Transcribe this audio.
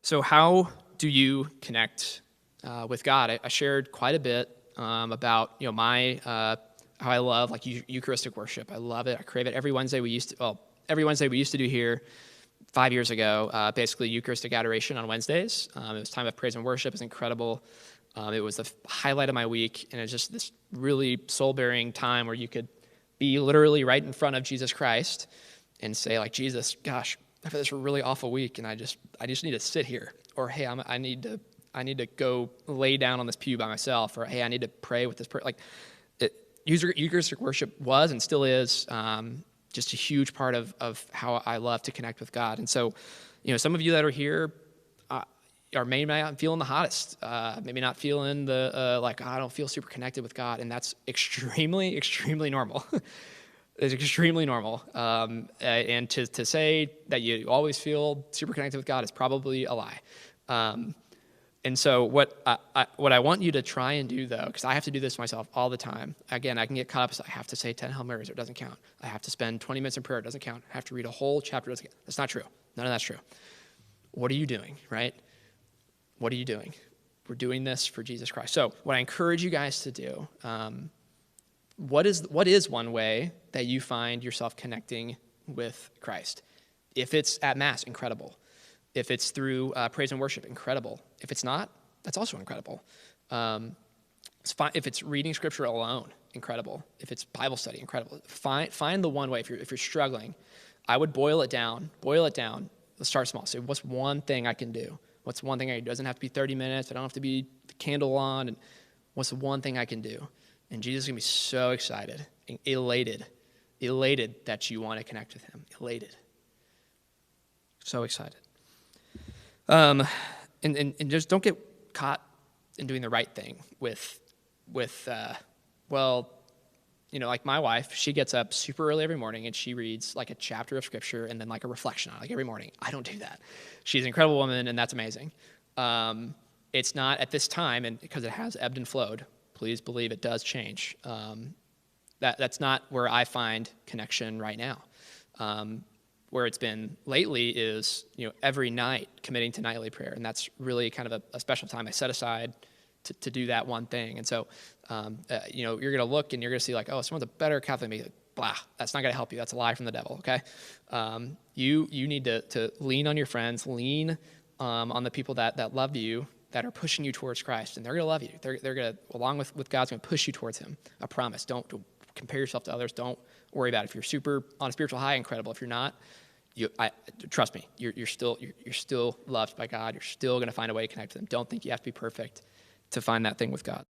So how do you connect with God? I shared quite a bit about my how I love like Eucharistic worship. I love it. I crave it. Every Wednesday we used to do here 5 years ago, basically Eucharistic adoration on Wednesdays. It was time of praise and worship. It was incredible. It was the highlight of my week, and it's just this really soul-bearing time where you could be literally right in front of Jesus Christ and say, like, Jesus, gosh, I've had this really awful week, and I just need to sit here. Or, hey, I need to go lay down on this pew by myself. Or, hey, I need to pray with this person. Like, Eucharistic worship was and still is just a huge part of how I love to connect with God. And so, some of you that are here are maybe not feeling the hottest, maybe not feeling the I don't feel super connected with God, and that's extremely, extremely normal. It's extremely normal. And to say that you always feel super connected with God is probably a lie. And so what I want you to try and do, though, because I have to do this myself all the time. Again, I can get caught up. So I have to say 10 Hail Marys, or it doesn't count. I have to spend 20 minutes in prayer, it doesn't count. I have to read a whole chapter, it doesn't count. That's not true. None of that's true. What are you doing, right? What are you doing? We're doing this for Jesus Christ. So what I encourage you guys to do, what is one way that you find yourself connecting with Christ? If it's at Mass, incredible. If it's through praise and worship, incredible. If it's not, that's also incredible. It's fine. If it's reading Scripture alone, incredible. If it's Bible study, incredible. Find the one way. If you're struggling, I would boil it down. Let's start small. So what's one thing I can do? What's one thing I can do? It doesn't have to be 30 minutes. I don't have to be the candle on. And what's the one thing I can do? And Jesus is going to be so excited and elated that you want to connect with him. Elated. So excited. And just don't get caught in doing the right thing with like my wife, she gets up super early every morning and she reads like a chapter of Scripture and then like a reflection on it, like every morning. I don't do that. She's an incredible woman, and that's amazing. It's not at this time, and because it has ebbed and flowed, please believe it does change. That's not where I find connection right now. Where it's been lately is, every night committing to nightly prayer. And that's really kind of a special time I set aside to do that one thing. And so, you're going to look and you're going to see like, oh, someone's a better Catholic than me. Like, blah, that's not going to help you. That's a lie from the devil, okay? You need to lean on your friends, lean on the people that love you, that are pushing you towards Christ. And they're going to love you. They're going to, along with God's going to push you towards him. I promise. Don't compare yourself to others. Don't worry about it. If you're super on a spiritual high, incredible. If you're not, trust me, you're still loved by God. You're still going to find a way to connect to them. Don't think you have to be perfect to find that thing with God.